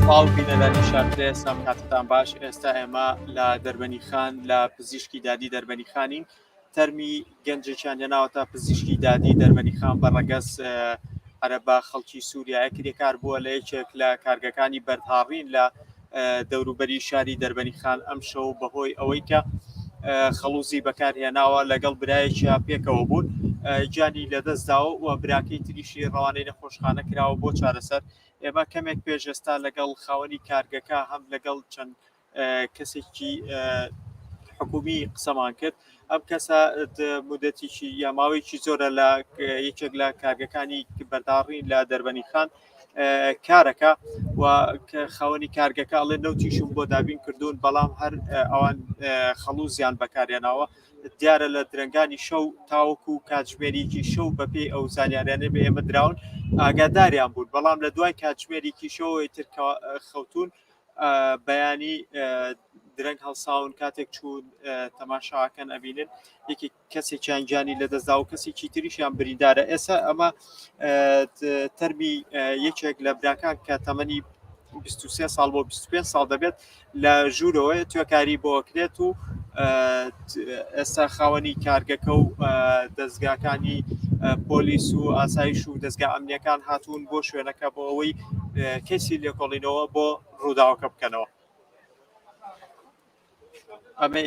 باو بینە لە نیشاندرێ سام کاتتان باش. ئێستا ئێمە لە دەربەنی خان لە پزیشکی دادی دەربەنی خانین. تەرمی گەنجێکیان هێناوەتە پزیشکی دادی دەربەنی خان بە ڕەگەز عەرەبا خەڵکی سووریا کرێکار بووە لە یەکێک لە کارگەکانی بەرهاڕین لە دەوروبەری شاری دەربەنی خان ئەم شەو بەهۆی ئەوەی کە خەڵوزی بەکارهێناوە لەگەڵ برایەکی پێکەوە بوون گیانی لەدەستداوە و براکەی تریشی ڕەوانەی نەخۆشخانە کراوە بۆ چارەسەر. ئێمە کەمێک پێشێستا لەگەڵ خاوەنی کارگەکە هەم لەگەڵ چەند کەسێکی حکومی قسەمان کرد. ئەم کەسە مودەتیشی یا ماوەیەکی زۆرە لە یەکێک لە کارگەکانی بەرداڕین لە دەربەنی خان کارەکە و خاوەنی کارگەکە ئەڵێ نەوتیشم بۆ دابین کردوون، بەڵام هەر ئەوان خەڵوزیان بەکارهێناوە. دیارە لە درنگانی شەو تاوەکو کاتژمێریکی شەو بەپێی ئەو زانیاریانە بە ئێمە دراون ئاگاداریان بوون، بەڵام لە دوای کاتژمێریکی شەوەی تر خەوتون بەیانی درەنگ هەڵساون کاتێک چوون تەماشاکەن ئەبینن یەکی کەسێکیان گیانی لەدەستدا و کەسێکی تریشیان بریندارە. ئێستا ئەمە تەرمی یەکێک لە براکان کە تەمەنی 23 ساڵ بۆ 25 ساڵ دەبێت لە ژوورەوەی توێکاری بۆ کرێت و ئێستا خاوەنی کارگەکە و دەستگاکانی پۆلیس و ئاسایش و دەستگا ئەمنیەکان هاتوون بۆ شوێنەکە بۆ ئەوەی کەسی لێکۆڵینەوە بۆ ڕووداوەکە بکەنەوە. ئەمە